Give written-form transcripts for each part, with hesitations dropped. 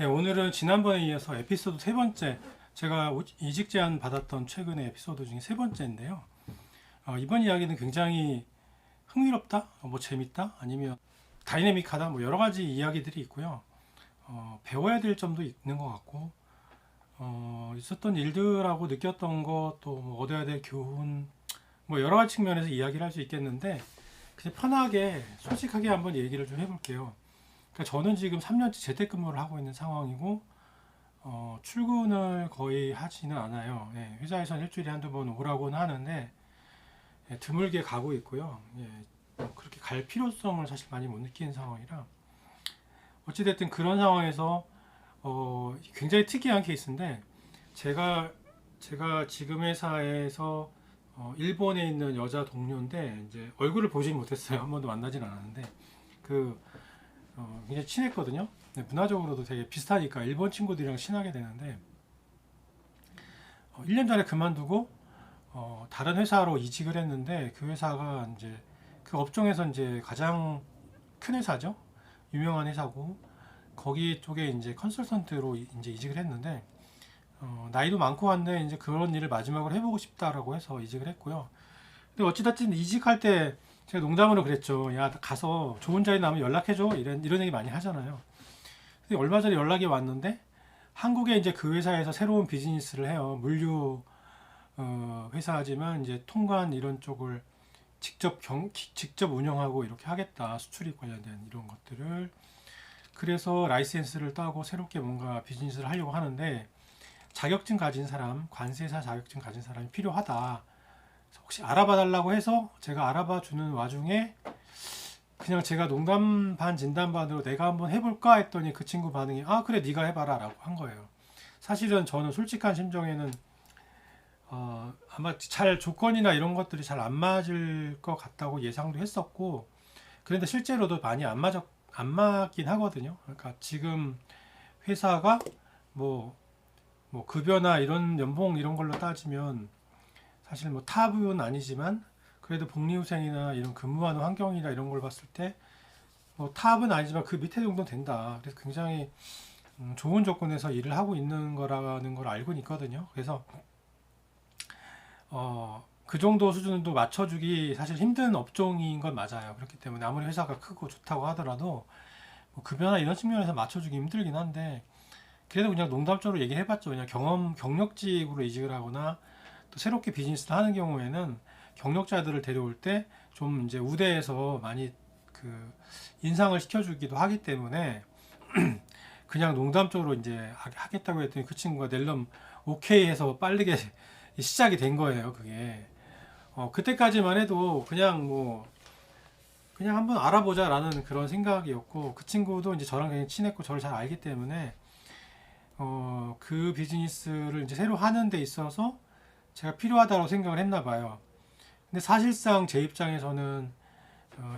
네, 오늘은 지난번에 이어서 에피소드 세 번째, 제가 이직 제안 받았던 최근의 에피소드 중에 세 번째인데요. 이번 이야기는 굉장히 흥미롭다, 뭐 재밌다, 아니면 다이내믹하다, 뭐 여러 가지 이야기들이 있고요. 배워야 될 점도 있는 것 같고, 있었던 일들하고 느꼈던 것, 또뭐 얻어야 될 교훈, 뭐 여러 가지 측면에서 이야기를 할 수 있겠는데, 그냥 편하게, 솔직하게 한번 얘기를 좀 해볼게요. 그러니까 저는 지금 3년째 재택근무를 하고 있는 상황이고, 출근을 거의 하지는 않아요. 예, 회사에서는 일주일에 한두 번 오라고는 하는데, 예, 드물게 가고 있고요. 예, 그렇게 갈 필요성을 사실 많이 못 느끼는 상황이라, 어찌됐든 그런 상황에서, 굉장히 특이한 케이스인데, 제가 지금 회사에서, 일본에 있는 여자 동료인데, 이제 얼굴을 보진 못했어요. 한 번도 만나진 않았는데, 그, 굉장히 친했거든요. 네, 문화적으로도 되게 비슷하니까 일본 친구들이랑 친하게 되는데 1년 전에 그만두고 다른 회사로 이직을 했는데 그 회사가 이제 그 업종에서 이제 가장 큰 회사죠. 유명한 회사고 거기 쪽에 이제 컨설턴트로 이제 이직을 했는데 나이도 많고 한데 이제 그런 일을 마지막으로 해보고 싶다라고 해서 이직을 했고요. 근데 어찌됐든 이직할 때 제가 농담으로 그랬죠. 야, 가서 좋은 자리 나면 연락해줘. 이런 얘기 많이 하잖아요. 근데 얼마 전에 연락이 왔는데 한국에 이제 그 회사에서 새로운 비즈니스를 해요. 물류 회사지만 이제 통관 이런 쪽을 직접 운영하고 이렇게 하겠다. 수출입 관련된 이런 것들을. 그래서 라이센스를 따고 새롭게 뭔가 비즈니스를 하려고 하는데 자격증 가진 사람, 관세사 자격증 가진 사람이 필요하다. 혹시 알아봐 달라고 해서 제가 알아봐 주는 와중에 그냥 제가 농담 반 진담 반으로 내가 한번 해볼까 했더니 그 친구 반응이 아 그래 네가 해봐라 라고 한 거예요. 사실은 저는 솔직한 심정에는 아마 잘 조건이나 이런 것들이 잘 안 맞을 것 같다고 예상도 했었고 그런데 실제로도 많이 안 맞긴 하거든요. 그러니까 지금 회사가 뭐, 뭐 급여나 이런 연봉 이런 걸로 따지면 사실 뭐 탑은 아니지만 그래도 복리후생이나 이런 근무하는 환경이나 이런 걸 봤을 때 뭐 탑은 아니지만 그 밑에 정도 된다. 그래서 굉장히 좋은 조건에서 일을 하고 있는 거라는 걸 알고 있거든요. 그래서 그 정도 수준도 맞춰주기 사실 힘든 업종인 건 맞아요. 그렇기 때문에 아무리 회사가 크고 좋다고 하더라도 뭐 급여나 이런 측면에서 맞춰주기 힘들긴 한데 그래도 그냥 농담적으로 얘기해봤죠. 그냥 경력직으로 이직을 하거나 또 새롭게 비즈니스를 하는 경우에는 경력자들을 데려올 때 좀 이제 우대에서 많이 그 인상을 시켜주기도 하기 때문에 그냥 농담적으로 이제 하겠다고 했더니 그 친구가 낼름 오케이 해서 빠르게 시작이 된 거예요. 그게 그때까지만 해도 그냥 뭐 그냥 한번 알아보자라는 그런 생각이었고 그 친구도 이제 저랑 굉장히 친했고 저를 잘 알기 때문에 그 비즈니스를 이제 새로 하는 데 있어서 제가 필요하다고 생각을 했나 봐요. 근데 사실상 제 입장에서는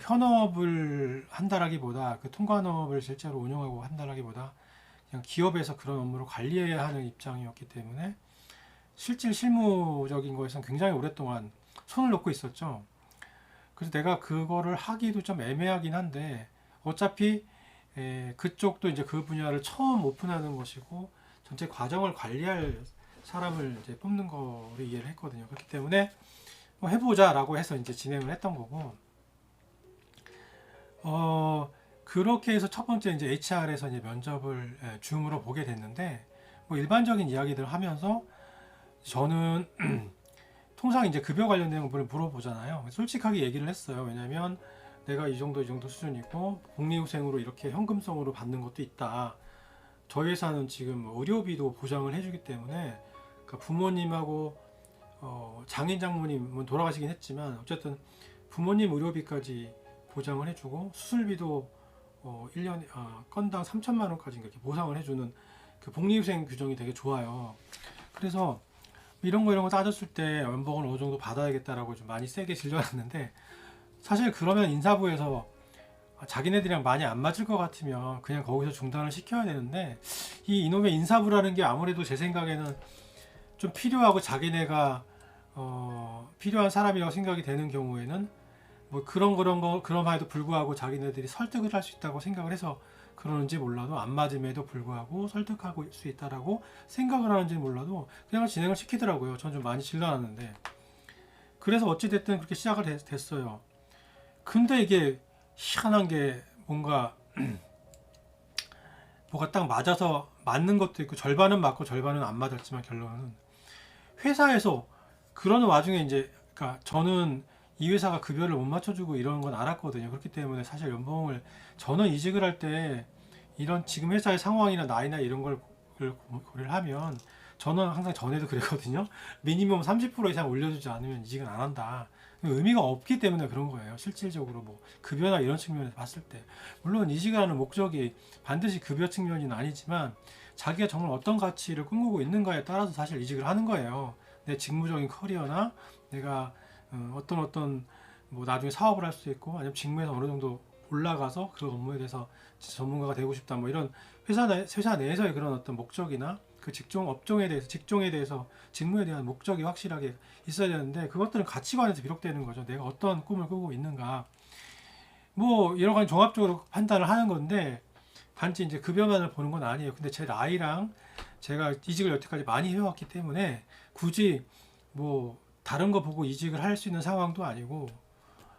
현업을 한다라기보다 그 통관업을 실제로 운영하고 한다라기보다 그냥 기업에서 그런 업무를 관리해야 하는 입장이었기 때문에 실무적인 거에서는 굉장히 오랫동안 손을 놓고 있었죠. 그래서 내가 그거를 하기도 좀 애매하긴 한데 어차피 그쪽도 이제 그 분야를 처음 오픈하는 것이고 전체 과정을 관리할 사람을 이제 뽑는 거를 이해를 했거든요. 그렇기 때문에 뭐 해보자라고 해서 이제 진행을 했던 거고, 그렇게 해서 첫 번째 이제 HR에서 이제 면접을 줌으로 보게 됐는데, 뭐 일반적인 이야기들 하면서 저는 통상 이제 급여 관련된 부분을 물어보잖아요. 솔직하게 얘기를 했어요. 왜냐면 내가 이 정도 수준이고 복리후생으로 이렇게 현금성으로 받는 것도 있다. 저희 회사는 지금 의료비도 보장을 해주기 때문에 그러니까 부모님하고 장인 장모님은 돌아가시긴 했지만 어쨌든 부모님 의료비까지 보장을 해주고 수술비도 1년에 건당 3천만 원까지 이렇게 보상을 해주는 그 복리후생 규정이 되게 좋아요. 그래서 이런 거 따졌을 때 연봉을 어느 정도 받아야겠다라고 좀 많이 세게 질러놨는데 사실 그러면 인사부에서 자기네들이랑 많이 안 맞을 것 같으면 그냥 거기서 중단을 시켜야 되는데 이 이놈의 인사부라는 게 아무래도 제 생각에는 좀 필요하고 자기네가 필요한 사람이라고 생각이 되는 경우에는 뭐 그런 바에도 불구하고 자기네들이 설득을 할 수 있다고 생각을 해서 그러는지 몰라도 안 맞음에도 불구하고 설득하고 수 있다라고 생각을 하는지 몰라도 그냥 진행을 시키더라고요. 전 좀 많이 질러놨는데 그래서 어찌됐든 그렇게 시작을 됐어요. 근데 이게 희한한 게 뭐가 딱 맞아서 맞는 것도 있고 절반은 맞고 절반은 안 맞았지만 결론은 회사에서 그러는 와중에 이제 그러니까 저는 이 회사가 급여를 못 맞춰주고 이런 건 알았거든요. 그렇기 때문에 사실 연봉을 저는 이직을 할 때 이런 지금 회사의 상황이나 나이나 이런 걸 고려를 하면 저는 항상 전에도 그랬거든요. 미니멈 30% 이상 올려주지 않으면 이직은 안 한다. 의미가 없기 때문에 그런 거예요. 실질적으로 뭐 급여나 이런 측면에서 봤을 때 물론 이직을 하는 목적이 반드시 급여 측면은 아니지만 자기가 정말 어떤 가치를 꿈꾸고 있는가에 따라서 사실 이직을 하는 거예요. 내 직무적인 커리어나 내가 어떤 뭐 나중에 사업을 할 수도 있고 아니면 직무에서 어느 정도 올라가서 그 업무에 대해서 전문가가 되고 싶다 뭐 이런 회사 내에서의 그런 어떤 목적이나 그 직종에 대해서 직무에 대한 목적이 확실하게 있어야 되는데 그것들은 가치관에서 비롯되는 거죠. 내가 어떤 꿈을 꾸고 있는가 뭐 여러 가지 종합적으로 판단을 하는 건데 단지 이제 급여만을 보는 건 아니에요. 근데 제 나이랑 제가 이직을 여태까지 많이 해왔기 때문에 굳이 뭐 다른 거 보고 이직을 할 수 있는 상황도 아니고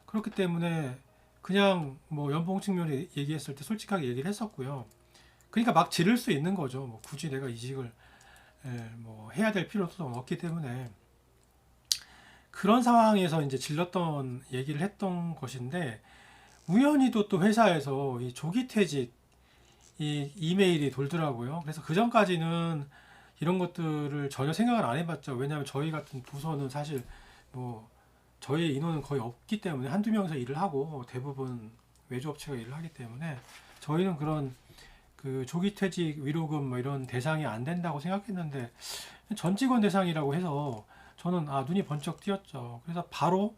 그렇기 때문에 그냥 뭐 연봉 측면에 얘기했을 때 솔직하게 얘기를 했었고요. 그러니까 막 지를 수 있는 거죠. 뭐 굳이 내가 이직을 뭐 해야 될 필요도 없기 때문에 그런 상황에서 이제 질렀던 얘기를 했던 것인데 우연히도 또 회사에서 이 조기 퇴직 이 이메일이 돌더라고요. 그래서 그 전까지는 이런 것들을 전혀 생각을 안 해봤죠. 왜냐하면 저희 같은 부서는 사실 뭐 저희 인원은 거의 없기 때문에 한두 명이서 일을 하고 대부분 외주업체가 일을 하기 때문에 저희는 그런 그 조기퇴직 위로금 뭐 이런 대상이 안 된다고 생각했는데 전 직원 대상이라고 해서 저는 눈이 번쩍 띄었죠. 그래서 바로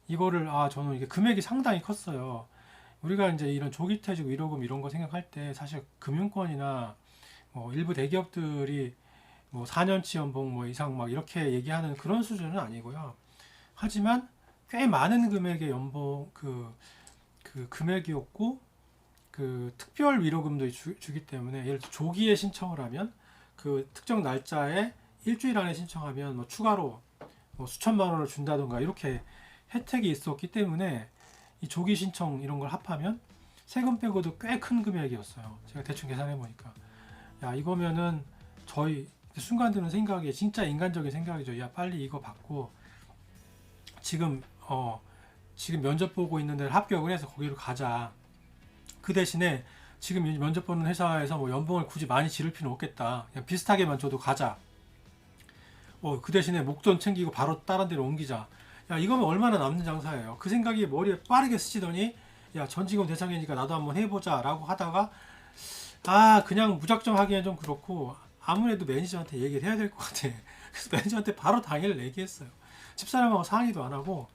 이거를 저는 이게 금액이 상당히 컸어요. 우리가 이제 이런 조기퇴직 위로금 이런 거 생각할 때 사실 금융권이나 뭐 일부 대기업들이 뭐 4년치 연봉 뭐 이상 막 이렇게 얘기하는 그런 수준은 아니고요. 하지만 꽤 많은 금액의 연봉 그 금액이었고 그 특별 위로금도 주기 때문에 예를 들어 조기에 신청을 하면 그 특정 날짜에 일주일 안에 신청하면 뭐 추가로 뭐 수천만 원을 준다던가 이렇게 혜택이 있었기 때문에 이 조기 신청 이런 걸 합하면 세금 빼고도 꽤 큰 금액이었어요. 제가 대충 계산해 보니까 야 이거면은 저희 순간 드는 생각이 진짜 인간적인 생각이죠. 야 빨리 이거 받고 지금 면접 보고 있는 데를 합격을 해서 거기로 가자. 그 대신에 지금 면접 보는 회사에서 뭐 연봉을 굳이 많이 지를 필요는 없겠다. 그냥 비슷하게만 줘도 가자. 그 대신에 목돈 챙기고 바로 다른 데로 옮기자. 야 이거면 얼마나 남는 장사예요. 그 생각이 머리에 빠르게 스치더니 야 전 직원 대상이니까 나도 한번 해보자 라고 하다가 그냥 무작정 하기엔 좀 그렇고 아무래도 매니저한테 얘기를 해야 될 것 같아. 그래서 매니저한테 바로 당일 얘기했어요. 집사람하고 상의도 안 하고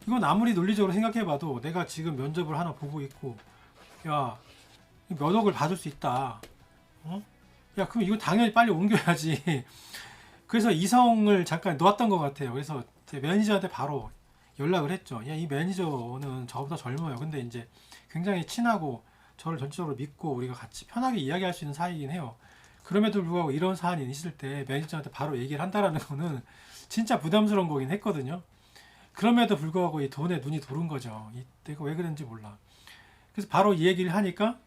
이건 아무리 논리적으로 생각해봐도 내가 지금 면접을 하나 보고 있고 야 몇 억을 받을 수 있다. 야 그럼 이거 당연히 빨리 옮겨야지. 그래서 이성을 잠깐 놓았던 것 같아요. 그래서 제 매니저한테 바로 연락을 했죠. 야, 이 매니저는 저보다 젊어요. 근데 이제 굉장히 친하고 저를 전적으로 믿고 우리가 같이 편하게 이야기할 수 있는 사이이긴 해요. 그럼에도 불구하고 이런 사안이 있을 때 매니저한테 바로 얘기를 한다라는 거는 진짜 부담스러운 거긴 했거든요. 그럼에도 불구하고 이 돈에 눈이 도는 거죠. 내가 왜 그런지 몰라. 그래서 바로 이 얘기를 하니까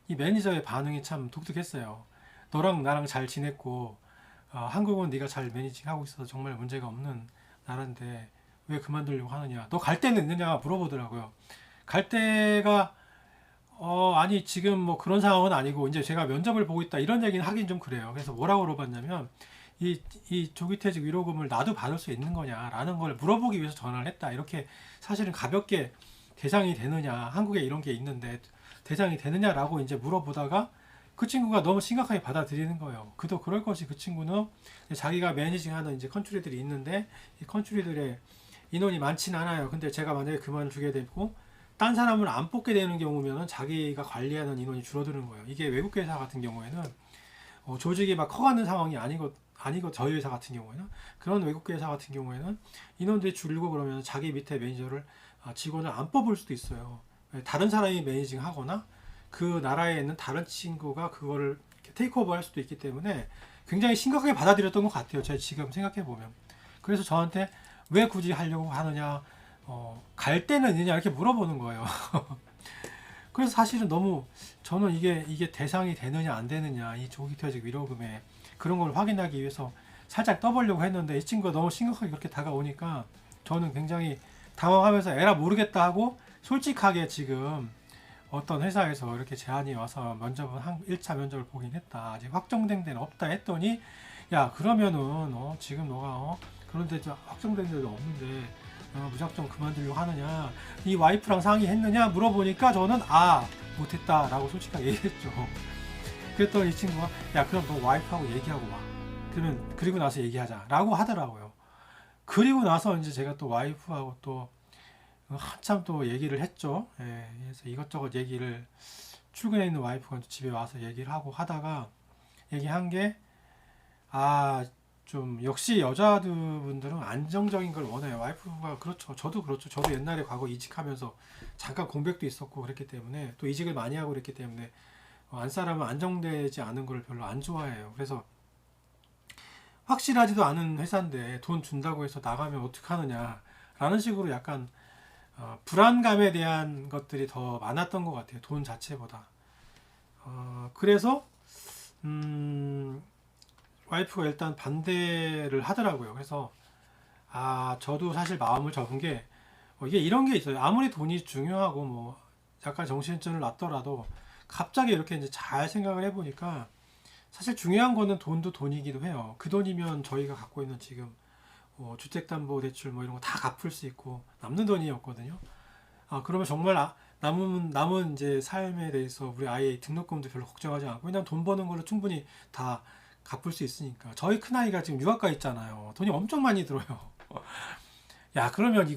이 매니저의 반응이 참 독특했어요. 너랑 나랑 잘 지냈고 한국은 네가 잘 매니징하고 있어서 정말 문제가 없는 나라인데 왜 그만두려고 하느냐. 너 갈 데는 있느냐 물어보더라고요. 갈 데가 아니 지금 뭐 그런 상황은 아니고 이제 제가 면접을 보고 있다 이런 얘기는 하긴 좀 그래요. 그래서 뭐라고 물어봤냐면 이 조기퇴직 위로금을 나도 받을 수 있는 거냐라는 걸 물어보기 위해서 전화를 했다. 이렇게 사실은 가볍게 대상이 되느냐 한국에 이런 게 있는데 대상이 되느냐라고 이제 물어보다가 그 친구가 너무 심각하게 받아들이는 거예요. 그도 그럴 것이 그 친구는 자기가 매니징하는 이제 컨트리들이 있는데 이 컨트리들의 인원이 많지는 않아요. 근데 제가 만약에 그만두게 되고 딴 사람을 안 뽑게 되는 경우면은 자기가 관리하는 인원이 줄어드는 거예요. 이게 외국 회사 같은 경우에는 조직이 막 커가는 상황이 아니고 저희 회사 같은 경우에는 그런 외국 회사 같은 경우에는 인원들이 줄고 그러면 자기 밑에 매니저를 직원을 안 뽑을 수도 있어요. 다른 사람이 매니징 하거나 그 나라에 있는 다른 친구가 그거를 테이크오버 할 수도 있기 때문에 굉장히 심각하게 받아들였던 것 같아요. 제가 지금 생각해 보면. 그래서 저한테 왜 굳이 하려고 하느냐, 갈 때는 있느냐 이렇게 물어보는 거예요. 그래서 사실은 너무 저는 이게 대상이 되느냐 안 되느냐, 이 조기퇴직 위로금에 그런 걸 확인하기 위해서 살짝 떠보려고 했는데 이 친구가 너무 심각하게 그렇게 다가오니까 저는 굉장히 당황하면서 에라 모르겠다 하고 솔직하게 지금 어떤 회사에서 이렇게 제안이 와서 면접은 1차 면접을 보긴 했다. 아직 확정된 데는 없다 했더니 야 그러면은 지금 너가 그런 데 확정된 데도 없는데 무작정 그만두려고 하느냐, 이 와이프랑 상의했느냐 물어보니까 저는 못했다 라고 솔직하게 얘기했죠. 그랬더니 이 친구가 야 그럼 너 와이프하고 얘기하고 와, 그러면 그리고 나서 얘기하자 라고 하더라고요. 그리고 나서 이제 제가 또 와이프하고 또 한참 또 얘기를 했죠. 예, 그래서 이것저것 얘기를, 출근해 있는 와이프가 집에 와서 얘기를 하고 하다가 얘기한 게 좀 역시 여자분들은 안정적인 걸 원해요. 와이프가 그렇죠. 저도 그렇죠. 저도 옛날에 과거 이직하면서 잠깐 공백도 있었고 그랬기 때문에, 또 이직을 많이 하고 그랬기 때문에 안사람은 안정되지 않은 걸 별로 안 좋아해요. 그래서 확실하지도 않은 회사인데 돈 준다고 해서 나가면 어떡하느냐 라는 식으로 약간 불안감에 대한 것들이 더 많았던 것 같아요. 돈 자체보다. 그래서 와이프가 일단 반대를 하더라고요. 그래서 저도 사실 마음을 접은 게 이게 이런 게 있어요. 아무리 돈이 중요하고 뭐 약간 정신줄을 놨더라도 갑자기 이렇게 이제 잘 생각을 해보니까 사실 중요한 거는 돈도 돈이기도 해요. 그 돈이면 저희가 갖고 있는 지금 주택담보대출 뭐 이런 거 다 갚을 수 있고 남는 돈이었거든요. 그러면 정말 남은 이제 삶에 대해서 우리 아이의 등록금도 별로 걱정하지 않고, 왜냐면 돈 버는 걸로 충분히 다 갚을 수 있으니까. 저희 큰아이가 지금 유학가 있잖아요. 돈이 엄청 많이 들어요. 야 그러면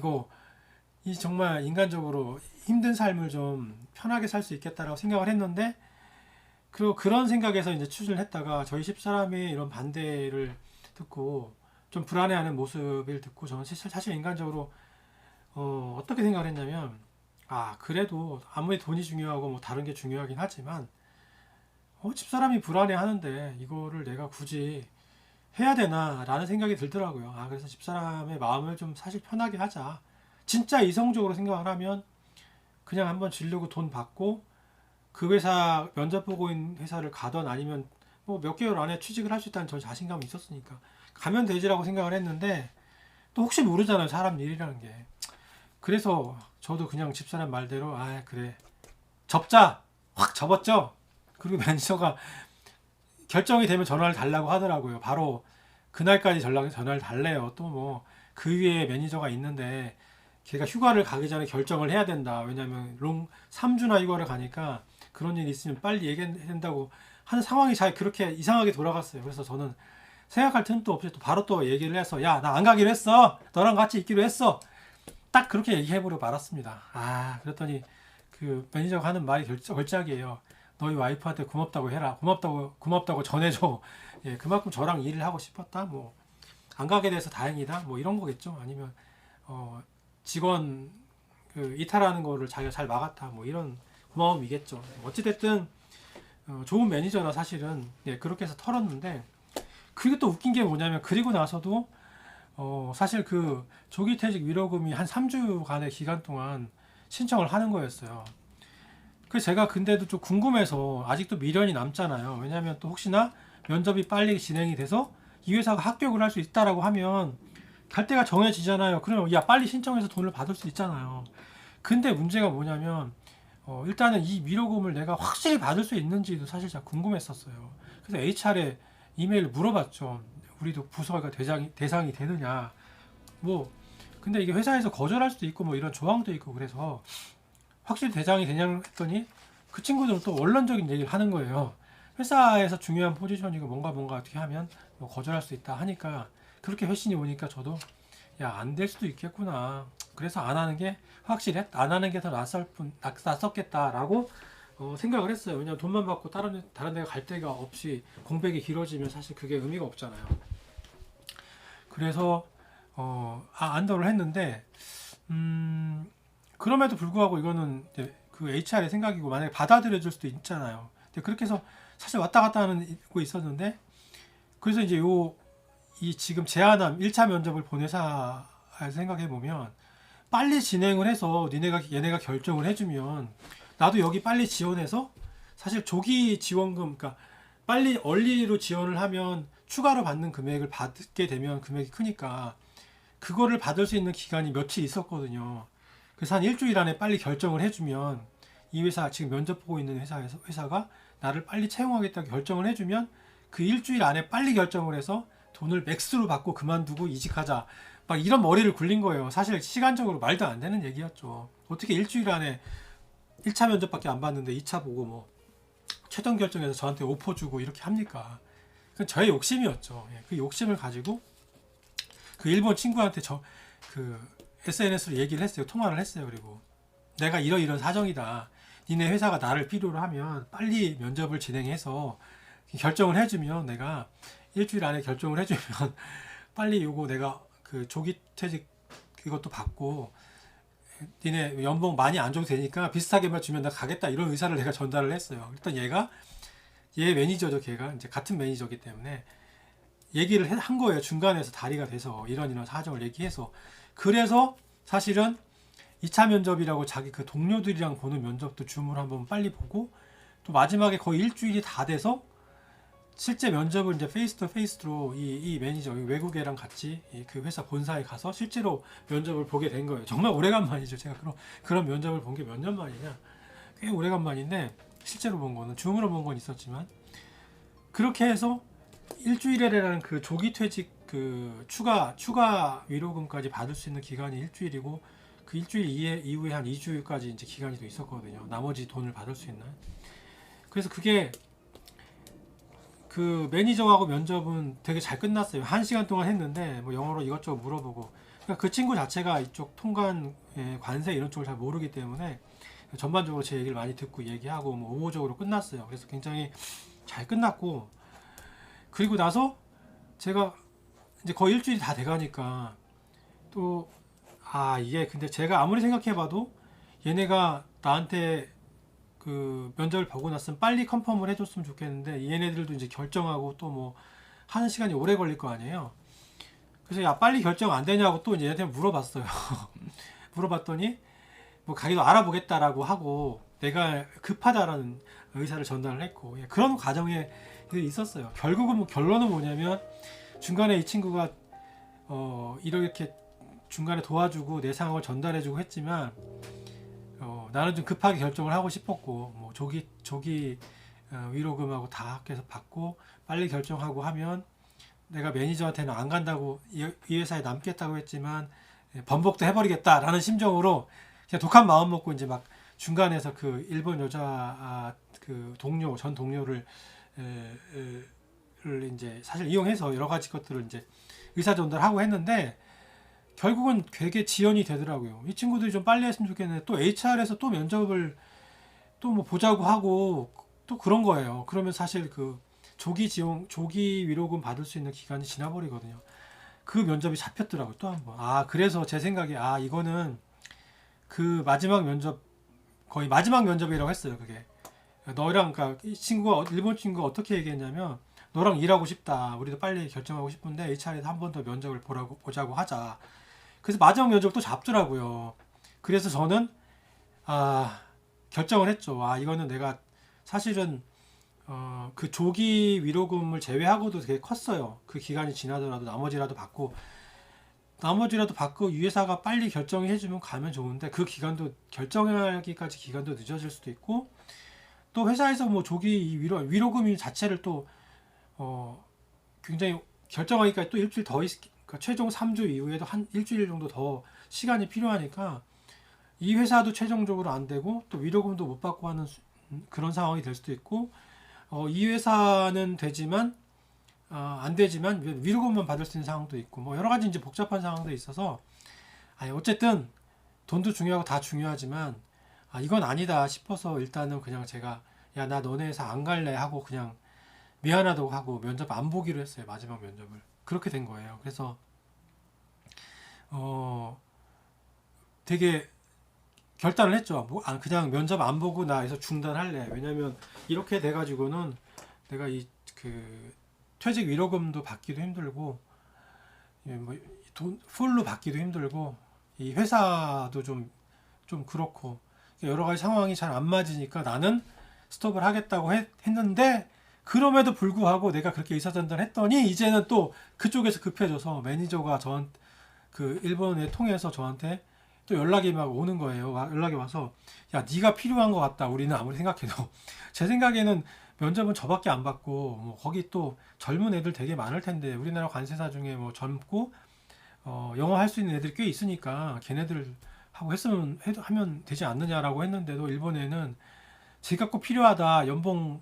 이 정말 인간적으로 힘든 삶을 좀 편하게 살 수 있겠다라고 생각을 했는데, 그리고 그런 생각에서 이제 추진을 했다가 저희 집사람의 이런 반대를 듣고 좀 불안해하는 모습을 듣고 저는 사실 인간적으로 어떻게 생각을 했냐면, 그래도 아무리 돈이 중요하고 뭐 다른 게 중요하긴 하지만 집사람이 불안해하는데 이거를 내가 굳이 해야 되나 라는 생각이 들더라고요. 그래서 집사람의 마음을 좀 사실 편하게 하자, 진짜 이성적으로 생각을 하면 그냥 한번 지르고 돈 받고 그 회사 면접 보고 있는 회사를 가던, 아니면 뭐 몇 개월 안에 취직을 할 수 있다는 전 자신감이 있었으니까 가면 되지라고 생각을 했는데, 또 혹시 모르잖아요, 사람 일이라는 게. 그래서 저도 그냥 집사람 말대로 그래 접자 확 접었죠. 그리고 매니저가 결정이 되면 전화를 달라고 하더라고요. 바로 그날까지 전화를 달래요. 또 뭐 그 위에 매니저가 있는데 걔가 휴가를 가기 전에 결정을 해야 된다. 왜냐면 3주나 휴가를 가니까 그런 일이 있으면 빨리 얘기해야 된다고 하는 상황이 잘 그렇게 이상하게 돌아갔어요. 그래서 저는 생각할 틈도 없이 또 바로 또 얘기를 해서 야 나 안 가기로 했어, 너랑 같이 있기로 했어, 딱 그렇게 얘기해버려 말았습니다. 그랬더니 그 매니저가 하는 말이 걸작이에요. 너희 와이프한테 고맙다고 해라. 고맙다고 전해줘. 예, 그만큼 저랑 일을 하고 싶었다. 뭐 안 가게 돼서 다행이다. 뭐 이런 거겠죠. 아니면 직원 이탈하는 거를 자기가 잘 막았다. 뭐 이런 고마움이겠죠. 어찌됐든 좋은 매니저나 사실은 그렇게 해서 털었는데, 그게 또 웃긴 게 뭐냐면 그리고 나서도 사실 그 조기퇴직 위로금이 한 3주간의 기간 동안 신청을 하는 거였어요. 그래서 제가 근데도 좀 궁금해서, 아직도 미련이 남잖아요. 왜냐하면 또 혹시나 면접이 빨리 진행이 돼서 이 회사가 합격을 할 수 있다라고 하면 갈 때가 정해지잖아요. 그러면 야 빨리 신청해서 돈을 받을 수 있잖아요. 근데 문제가 뭐냐면 일단은 이 위로금을 내가 확실히 받을 수 있는지도 사실 제가 궁금했었어요. 그래서 HR에 이메일을 물어봤죠. 우리도 부서가 대상이 되느냐. 뭐 근데 이게 회사에서 거절할 수도 있고 뭐 이런 조항도 있고, 그래서 확실히 대상이 되냐고 했더니 그 친구들은 또 원론적인 얘기를 하는 거예요. 회사에서 중요한 포지션이고 뭔가 어떻게 하면 뭐 거절할 수 있다 하니까, 그렇게 회신이 오니까 저도 안 될 수도 있겠구나. 그래서 안 하는 게 안 하는 게 더 낫었겠다라고 생각을 했어요. 왜냐면 돈만 받고 다른 데가 갈 데가 없이 공백이 길어지면 사실 그게 의미가 없잖아요. 그래서 안도를 했는데 그럼에도 불구하고 이거는 그 HR의 생각이고 만약에 받아들여 줄 수도 있잖아요. 근데 그렇게 해서 사실 왔다 갔다 하고 있었는데 그래서 이제 이 지금 제안한 1차 면접을 본 회사 생각해 보면 빨리 진행을 해서 얘네가 결정을 해주면 나도 여기 빨리 지원해서 사실 조기 지원금 그러니까 빨리 얼리로 지원을 하면 추가로 받는 금액을 받게 되면 금액이 크니까 그거를 받을 수 있는 기간이 며칠 있었거든요. 그래서 한 일주일 안에 빨리 결정을 해주면 이 회사 지금 면접 보고 있는 회사가 나를 빨리 채용하겠다고 결정을 해주면 그 일주일 안에 빨리 결정을 해서 돈을 맥스로 받고 그만두고 이직하자 막 이런 머리를 굴린 거예요. 사실 시간적으로 말도 안 되는 얘기였죠. 어떻게 일주일 안에 1차 면접밖에 안 봤는데 2차 보고 뭐 최종 결정해서 저한테 오퍼 주고 이렇게 합니까? 그건 저의 욕심이었죠. 그 욕심을 가지고 그 일본 친구한테 그 SNS로 얘기를 했어요. 통화를 했어요. 그리고 내가 이런 사정이다. 니네 회사가 나를 필요로 하면 빨리 면접을 진행해서 결정을 해주면 내가 일주일 안에 결정을 해주면 빨리 요거 내가 그 조기 퇴직 그것도 받고 니네 연봉 많이 안 줘도 되니까 비슷하게만 주면 나 가겠다 이런 의사를 내가 전달을 했어요. 일단 얘 매니저죠. 걔가 이제 같은 매니저기 때문에 얘기를 한 거예요. 중간에서 다리가 돼서 이런 사정을 얘기해서 그래서 사실은 2차 면접이라고 자기 그 동료들이랑 보는 면접도 줌으로 한번 빨리 보고 또 마지막에 거의 일주일이 다 돼서 실제 면접을 이제 페이스 투 페이스로 이 매니저 외국애랑 같이 그 회사 본사에 가서 실제로 면접을 보게 된 거예요. 정말 오래간만이죠. 제가 그런 면접을 본 게 몇 년 만이냐. 꽤 오래간만인데 실제로 본 거는 줌으로 본 건 있었지만 그렇게 해서 일주일이라는 그 조기 퇴직 그 추가 위로금까지 받을 수 있는 기간이 일주일이고 그 일주일 이후에 한 2주까지 이제 기간이 또 있었거든요. 나머지 돈을 받을 수 있는. 그래서 그게 그 매니저하고 면접은 되게 잘 끝났어요. 1시간 동안 했는데 뭐 영어로 이것저것 물어보고 그러니까 그 친구 자체가 이쪽 통관 관세 이런 쪽을 잘 모르기 때문에 전반적으로 제 얘기를 많이 듣고 얘기하고 뭐 우호적으로 끝났어요. 그래서 굉장히 잘 끝났고 그리고 나서 제가 이제 거의 일주일이 다 돼가니까 또 이게 근데 제가 아무리 생각해봐도 얘네가 나한테 그 면접을 보고 났으면 빨리 컨펌을 해줬으면 좋겠는데 얘네들도 이제 결정하고 또 뭐 하는 시간이 오래 걸릴 거 아니에요. 그래서 야 빨리 결정 안 되냐고 또 이제 얘한테 물어봤어요. 물어봤더니 뭐 자기도 알아보겠다라고 하고 내가 급하다라는 의사를 전달을 했고 그런 과정에 있었어요. 결국은 뭐 결론은 뭐냐면 중간에 이 친구가 이렇게 중간에 도와주고 내 상황을 전달해주고 했지만 나는 좀 급하게 결정을 하고 싶었고 뭐 조기 위로금하고 다 합해서 받고 빨리 결정하고 하면 내가 매니저한테는 안 간다고 이 회사에 남겠다고 했지만 번복도 해버리겠다라는 심정으로 그냥 독한 마음 먹고 이제 막 중간에서 그 일본 여자 그 전 동료를 이제 사실 이용해서 여러 가지 것들을 이제 의사 전달하고 했는데 결국은 되게 지연이 되더라고요. 이 친구들이 좀 빨리 했으면 좋겠는데 또 HR에서 또 면접을 또 뭐 보자고 하고 또 그런 거예요. 그러면 사실 그 조기 위로금 받을 수 있는 기간이 지나버리거든요. 그 면접이 잡혔더라고요. 또 한 번. 그래서 제 생각에 이거는 그 마지막 면접 거의 마지막 면접이라고 했어요. 그게 너랑 그러니까 이 친구가 일본 친구가 어떻게 얘기했냐면 너랑 일하고 싶다. 우리도 빨리 결정하고 싶은데 HR에서 한 번 더 면접을 보자고 하자. 그래서 마지막 면접을 또 잡더라고요. 그래서 저는 결정을 했죠. 이거는 내가 사실은 그 조기 위로금을 제외하고도 되게 컸어요. 그 기간이 지나더라도 나머지라도 받고 이 회사가 빨리 결정해주면 가면 좋은데 그 기간도 결정하기까지 기간도 늦어질 수도 있고 또 회사에서 뭐 조기 위로금이 자체를 또 굉장히 결정하기까지 또 일주일 더 그러니까 최종 3주 이후에도 한 일주일 정도 더 시간이 필요하니까 이 회사도 최종적으로 안 되고 또 위로금도 못 받고 하는 그런 상황이 될 수도 있고 이 회사는 되지만 안 되지만 위로금만 받을 수 있는 상황도 있고 뭐 여러 가지 이제 복잡한 상황도 있어서 어쨌든 돈도 중요하고 다 중요하지만 이건 아니다 싶어서 일단은 그냥 제가 야 나 너네 회사 안 갈래 하고 그냥 미안하다고 하고 면접 안 보기로 했어요. 마지막 면접을 그렇게 된 거예요. 그래서 되게 결단을 했죠. 그냥 면접 안 보고 나 여기서 중단할래. 왜냐면 이렇게 돼가지고는 내가 이 그 퇴직 위로금도 받기도 힘들고, 예, 돈 풀로 받기도 힘들고, 이 회사도 좀 그렇고, 여러 가지 상황이 잘 안 맞으니까 나는 스톱을 하겠다고 했는데, 그럼에도 불구하고 내가 그렇게 의사전달을 했더니 이제는 또 그쪽에서 급해져서 매니저가 그 일본에 통해서 저한테 또 연락이 막 오는 거예요. 연락이 와서 야, 네가 필요한 것 같다. 우리는 아무리 생각해도 제 생각에는 면접은 저밖에 안 받고 뭐 거기 또 젊은 애들 되게 많을 텐데 우리나라 관세사 중에 뭐 젊고 영어 할 수 있는 애들이 꽤 있으니까 걔네들 하고 하면 되지 않느냐라고 했는데도 일본에는 제가 꼭 필요하다. 연봉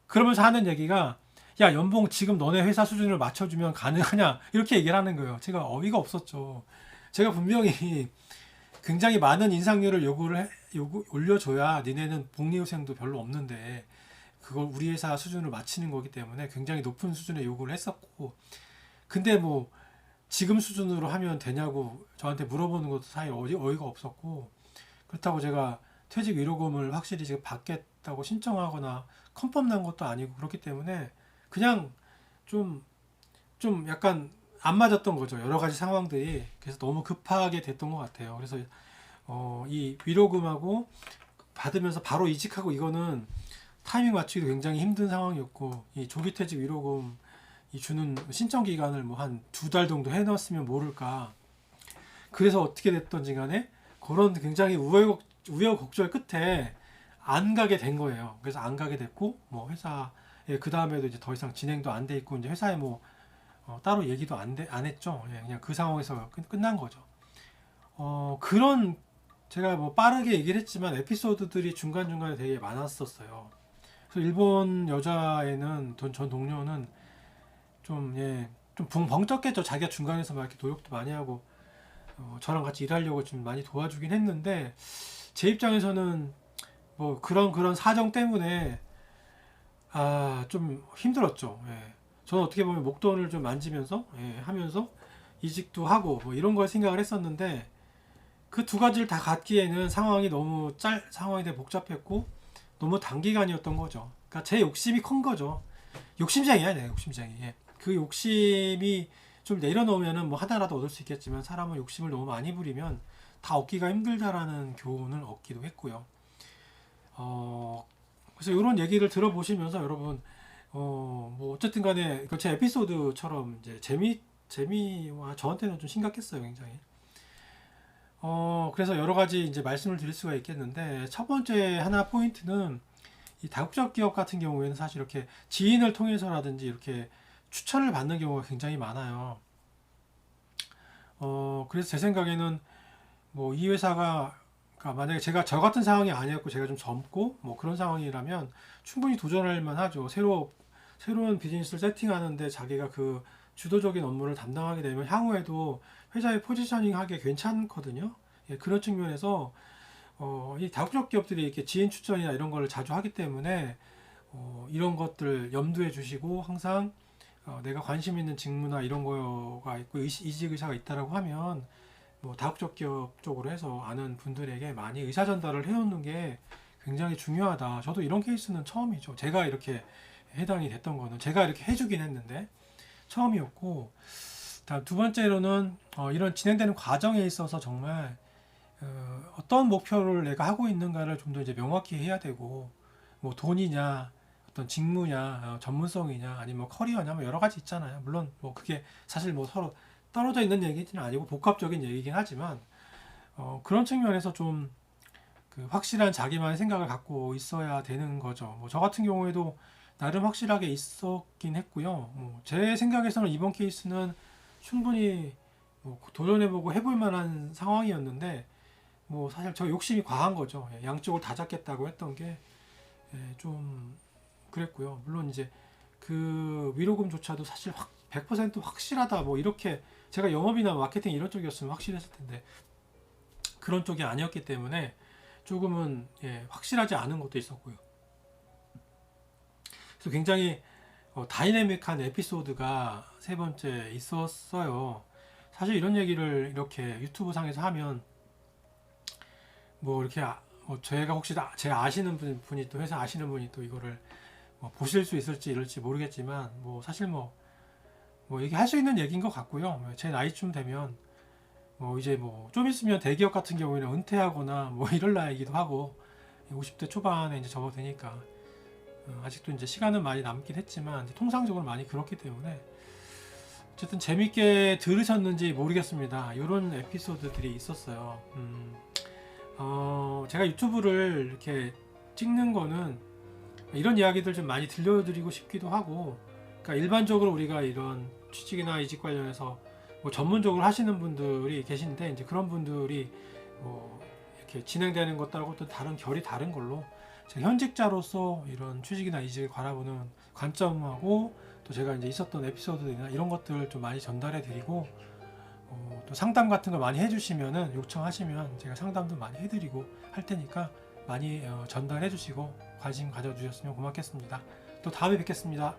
그러면서 하는 얘기가 야, 연봉 지금 너네 회사 수준을 맞춰주면 가능하냐 이렇게 얘기를 하는 거예요. 제가 어이가 없었죠. 제가 분명히 굉장히 많은 인상률을 올려줘야 니네는 복리후생도 별로 없는데 그걸 우리 회사 수준을 맞추는 거기 때문에 굉장히 높은 수준의 요구를 했었고, 근데 뭐 지금 수준으로 하면 되냐고 저한테 물어보는 것도 사실 어이가 없었고, 그렇다고 제가 퇴직 위로금을 확실히 지금 받겠다고 신청하거나 컨펌 난 것도 아니고 그렇기 때문에 그냥 좀, 좀 약간 안 맞았던 거죠. 여러 가지 상황들이. 그래서 너무 급하게 됐던 것 같아요. 그래서 이 위로금하고 받으면서 바로 이직하고 이거는 타이밍 맞추기도 굉장히 힘든 상황이었고, 이 조기퇴직 위로금 이 주는 신청 기간을 뭐 한 2달 정도 해놨으면 모를까. 그래서 어떻게 됐던지 간에 그런 굉장히 우여곡절 끝에 안 가게 된 거예요. 그래서 안 가게 됐고, 뭐 회사에 그 다음에도 이제 더 이상 진행도 안 돼 있고, 이제 회사에 뭐 따로 얘기도 안 했죠. 예, 그냥 그 상황에서 끝난 거죠. 그런 제가 뭐 빠르게 얘기를 했지만 에피소드들이 중간중간에 되게 많았었어요. 그래서 일본 여자애는 전 동료는 좀, 예, 좀 벙쪘겠죠. 자기가 중간에서 막 이렇게 노력도 많이 하고 저랑 같이 일하려고 좀 많이 도와주긴 했는데 제 입장에서는 뭐 그런 사정 때문에 좀 힘들었죠. 예. 저는 어떻게 보면 목돈을 좀 만지면서 하면서 이직도 하고 뭐 이런 걸 생각을 했었는데 그 두 가지를 다 갖기에는 상황이 되게 복잡했고 너무 단기간이었던 거죠. 그러니까 제 욕심이 큰 거죠. 욕심쟁이야, 내 욕심쟁이. 예. 그 욕심이 좀 내려놓으면은 뭐 하나라도 얻을 수 있겠지만 사람은 욕심을 너무 많이 부리면 다 얻기가 힘들다라는 교훈을 얻기도 했고요. 그래서 이런 얘기를 들어보시면서 여러분, 뭐 어쨌든 간에 제 에피소드처럼 이제 재미와 저한테는 좀 심각했어요, 굉장히. 그래서 여러 가지 이제 말씀을 드릴 수가 있겠는데 첫 번째 하나 포인트는 이 다국적 기업 같은 경우에는 사실 이렇게 지인을 통해서라든지 이렇게 추천을 받는 경우가 굉장히 많아요. 그래서 제 생각에는 뭐 이 회사가 그러니까 만약에 제가 저 같은 상황이 아니었고 제가 좀 젊고 뭐 그런 상황이라면 충분히 도전할 만하죠. 새로운 비즈니스를 세팅하는데 자기가 그 주도적인 업무를 담당하게 되면 향후에도 회사의 포지셔닝 하기 괜찮거든요. 예, 그런 측면에서 이 다국적 기업들이 이렇게 지인 추천이나 이런 걸 자주 하기 때문에 이런 것들 염두에 주시고 항상 내가 관심 있는 직무나 이런 거가 있고 이직 의사가 있다라고 하면 뭐 다국적 기업 쪽으로 해서 아는 분들에게 많이 의사 전달을 해놓는 게 굉장히 중요하다. 저도 이런 케이스는 처음이죠. 제가 이렇게 해당이 됐던 거는 제가 이렇게 해주긴 했는데 처음이었고, 다음 두 번째로는 이런 진행되는 과정에 있어서 정말 어떤 목표를 내가 하고 있는가를 좀 더 이제 명확히 해야 되고, 뭐 돈이냐, 어떤 직무냐, 전문성이냐, 아니면 뭐 커리어냐, 뭐 여러 가지 있잖아요. 물론 뭐 그게 사실 뭐 서로 떨어져 있는 얘기는 아니고 복합적인 얘기긴 하지만 그런 측면에서 좀 그 확실한 자기만의 생각을 갖고 있어야 되는 거죠. 뭐 저 같은 경우에도 나름 확실하게 있었긴 했고요. 제 생각에서는 이번 케이스는 충분히 뭐 도전해보고 해볼 만한 상황이었는데 뭐 사실 저 욕심이 과한 거죠. 양쪽을 다 잡겠다고 했던 게 좀 그랬고요. 물론 이제 그 위로금조차도 사실 100% 확실하다 뭐 이렇게 제가 영업이나 마케팅 이런 쪽이었으면 확실했을 텐데 그런 쪽이 아니었기 때문에 조금은 확실하지 않은 것도 있었고요. 그래서 굉장히 다이내믹한 에피소드가 세 번째 있었어요. 사실 이런 얘기를 이렇게 유튜브 상에서 하면 뭐 이렇게 뭐 제가 혹시 제 아시는 분이 또 회사 아시는 분이 또 이거를 뭐 보실 수 있을지 이럴지 모르겠지만 뭐 사실 뭐 얘기할 수 있는 얘기인 것 같고요. 제 나이쯤 되면 뭐 이제 뭐 좀 있으면 대기업 같은 경우에는 은퇴하거나 뭐 이럴 나이기도 하고 50대 초반에 이제 접어드니까 아직도 이제 시간은 많이 남긴 했지만 이제 통상적으로 많이 그렇기 때문에 어쨌든 재밌게 들으셨는지 모르겠습니다. 이런 에피소드들이 있었어요. 제가 유튜브를 이렇게 찍는 거는 이런 이야기들 좀 많이 들려드리고 싶기도 하고, 그러니까 일반적으로 우리가 이런 취직이나 이직 관련해서 뭐 전문적으로 하시는 분들이 계신데 이제 그런 분들이 뭐 이렇게 진행되는 것하고 또 다른 결이 다른 걸로 제가 현직자로서 이런 취직이나 이직을 바라보는 관점하고 또 제가 이제 있었던 에피소드나 이런 것들을 좀 많이 전달해 드리고 또 상담 같은 거 많이 해주시면은 요청하시면 제가 상담도 많이 해드리고 할 테니까 많이 전달해 주시고 관심 가져주셨으면 고맙겠습니다. 또 다음에 뵙겠습니다.